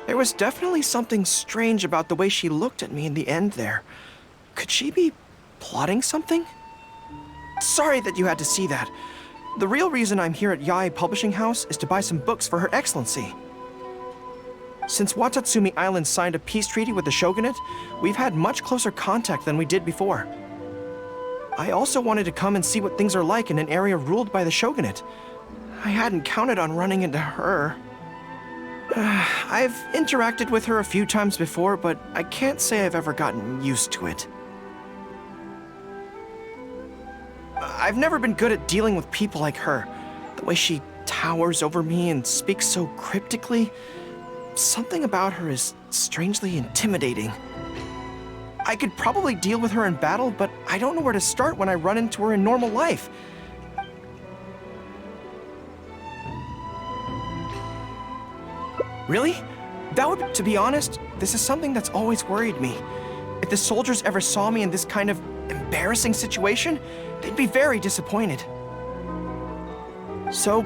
There was definitely something strange about the way she looked at me in the end there. Could she be plotting something? Sorry that you had to see that. The real reason I'm here at Yae Publishing House is to buy some books for Her Excellency. Since Watatsumi Island signed a peace treaty with the shogunate, we've had much closer contact than we did before. I also wanted to come and see what things are like in an area ruled by the shogunate. I hadn't counted on running into her. I've interacted with her a few times before, but I can't say I've ever gotten used to it. I've never been good at dealing with people like her. The way she towers over me and speaks so cryptically. Something about her is strangely intimidating. I could probably deal with her in battle, but I don't know where to start when I run into her in normal life. Really? To be honest, this is something that's always worried me. If the soldiers ever saw me in this kind of embarrassing situation, they'd be very disappointed. So,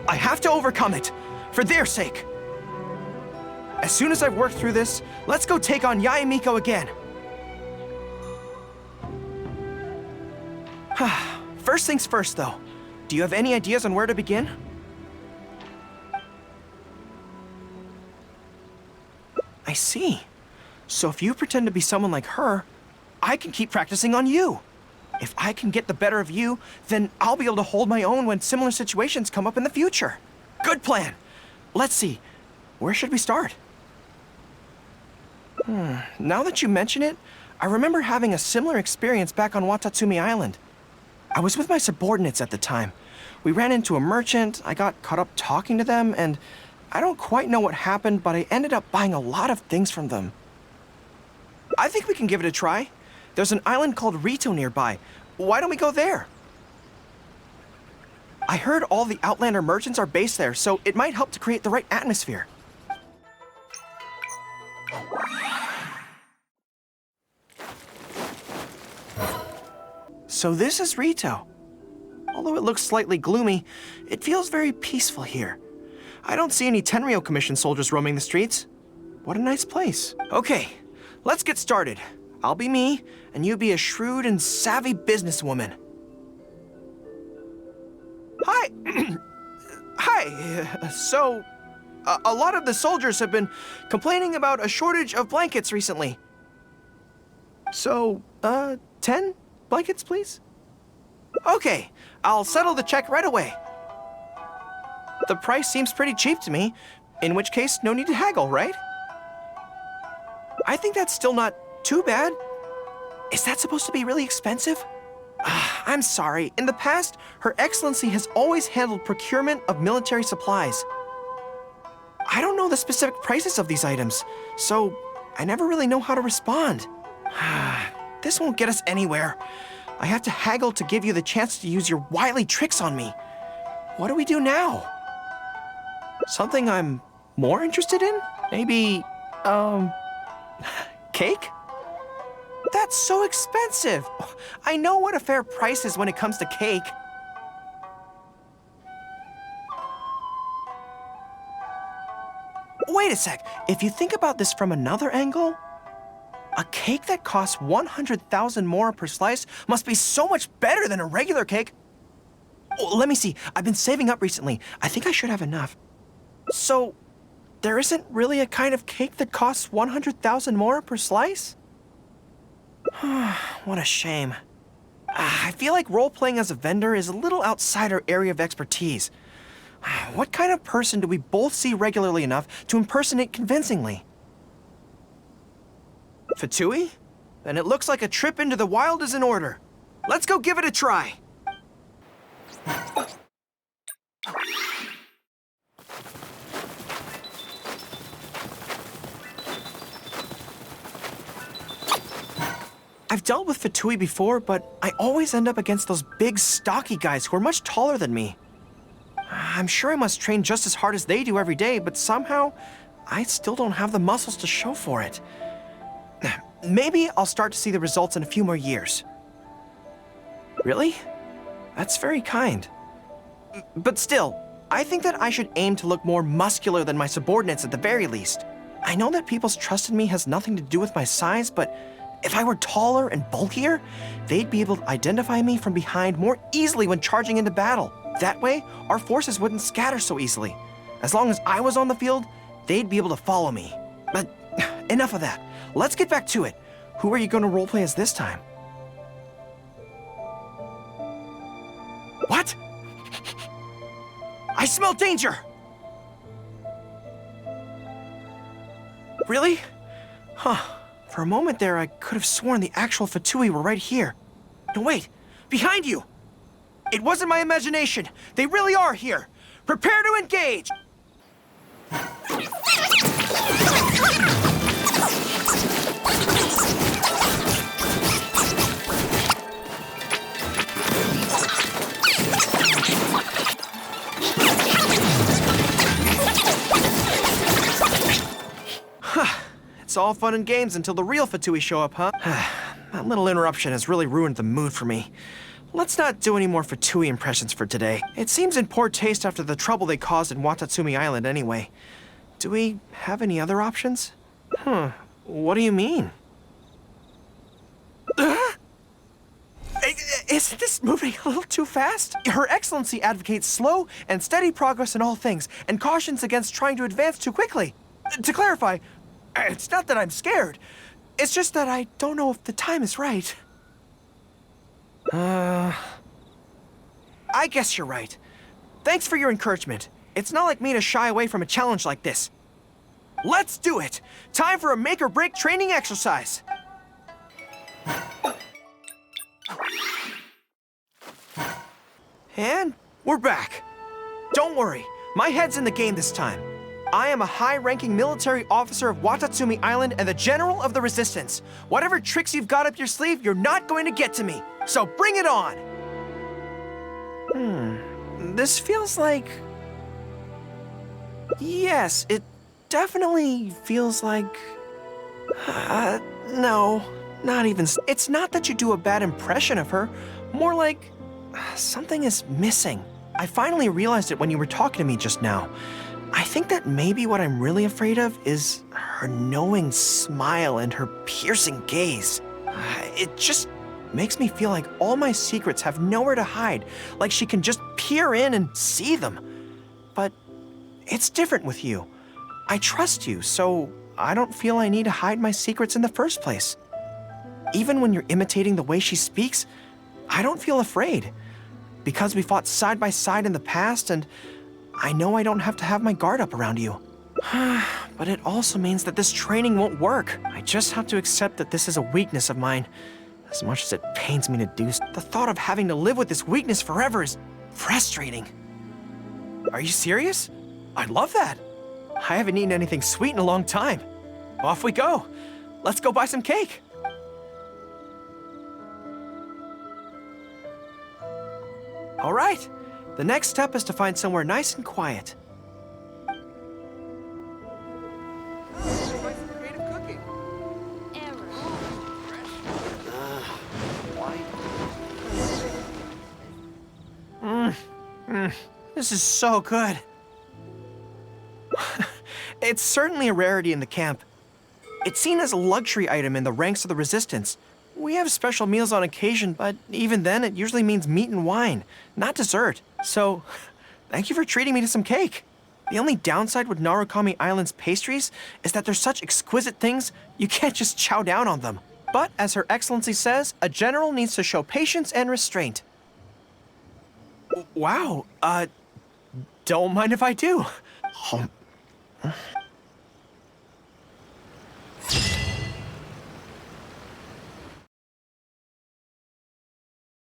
I have to overcome it, for their sake. As soon as I've worked through this, let's go take on Yae Miko again. First things first, though. Do you have any ideas on where to begin? I see. So if you pretend to be someone like her, I can keep practicing on you. If I can get the better of you, then I'll be able to hold my own when similar situations come up in the future. Good plan. Let's see. Where should we start? Now that you mention it, I remember having a similar experience back on Watatsumi Island. I was with my subordinates at the time. We ran into a merchant, I got caught up talking to them, and I don't quite know what happened, but I ended up buying a lot of things from them. I think we can give it a try. There's an island called Ritou nearby. Why don't we go there? I heard all the Outlander merchants are based there, so it might help to create the right atmosphere. So this is Ritou. Although it looks slightly gloomy, it feels very peaceful here. I don't see any Tenryou Commission soldiers roaming the streets. What a nice place. Okay, let's get started. I'll be me, and you be a shrewd and savvy businesswoman. Hi. Hi. So, a lot of the soldiers have been complaining about a shortage of blankets recently. So, 10 blankets, please? Okay, I'll settle the check right away. The price seems pretty cheap to me, in which case, no need to haggle, right? I think that's still not too bad. Is that supposed to be really expensive? I'm sorry. In the past, Her Excellency has always handled procurement of military supplies. I don't know the specific prices of these items, so I never really know how to respond. This won't get us anywhere. I have to haggle to give you the chance to use your wily tricks on me. What do we do now? Something I'm more interested in? Maybe, cake? That's so expensive. I know what a fair price is when it comes to cake. Wait a sec. If you think about this from another angle, a cake that costs 100,000 more per slice must be so much better than a regular cake. Oh, let me see. I've been saving up recently. I think I should have enough. So, there isn't really a kind of cake that costs 100,000 more per slice? What a shame. I feel like role-playing as a vendor is a little outside our area of expertise. What kind of person do we both see regularly enough to impersonate convincingly? Fatui? Then it looks like a trip into the wild is in order. Let's go give it a try. I've dealt with Fatui before, but I always end up against those big, stocky guys who are much taller than me. I'm sure I must train just as hard as they do every day, but somehow, I still don't have the muscles to show for it. Maybe I'll start to see the results in a few more years. Really? That's very kind. But still, I think that I should aim to look more muscular than my subordinates at the very least. I know that people's trust in me has nothing to do with my size, but if I were taller and bulkier, they'd be able to identify me from behind more easily when charging into battle. That way, our forces wouldn't scatter so easily. As long as I was on the field, they'd be able to follow me. But enough of that. Let's get back to it. Who are you going to roleplay as this time? What? I smell danger! Really? Huh. For a moment there, I could have sworn the actual Fatui were right here. No, wait. Behind you! It wasn't my imagination. They really are here. Prepare to engage! It's all fun and games until the real Fatui show up, huh? That little interruption has really ruined the mood for me. Let's not do any more Fatui impressions for today. It seems in poor taste after the trouble they caused in Watatsumi Island anyway. Do we have any other options? What do you mean? Isn't this moving a little too fast? Her Excellency advocates slow and steady progress in all things and cautions against trying to advance too quickly. To clarify, it's not that I'm scared. It's just that I don't know if the time is right. I guess you're right. Thanks for your encouragement. It's not like me to shy away from a challenge like this. Let's do it! Time for a make-or-break training exercise! And we're back. Don't worry, my head's in the game this time. I am a high-ranking military officer of Watatsumi Island and the General of the Resistance. Whatever tricks you've got up your sleeve, you're not going to get to me. So bring it on! This feels like... Yes, it definitely feels like... no, not even... It's not that you do a bad impression of her. More like... something is missing. I finally realized it when you were talking to me just now. I think that maybe what I'm really afraid of is her knowing smile and her piercing gaze. It just makes me feel like all my secrets have nowhere to hide, like she can just peer in and see them. But it's different with you. I trust you, so I don't feel I need to hide my secrets in the first place. Even when you're imitating the way she speaks, I don't feel afraid. Because we fought side by side in the past, and I know I don't have to have my guard up around you. But it also means that this training won't work. I just have to accept that this is a weakness of mine. As much as it pains me to do so, the thought of having to live with this weakness forever is frustrating. Are you serious? I love that. I haven't eaten anything sweet in a long time. Off we go. Let's go buy some cake. All right. The next step is to find somewhere nice and quiet. This is so good. It's certainly a rarity in the camp. It's seen as a luxury item in the ranks of the Resistance. We have special meals on occasion, but even then it usually means meat and wine, not dessert. So, thank you for treating me to some cake. The only downside with Narukami Island's pastries is that they're such exquisite things, you can't just chow down on them. But as Her Excellency says, a general needs to show patience and restraint. Wow, don't mind if I do.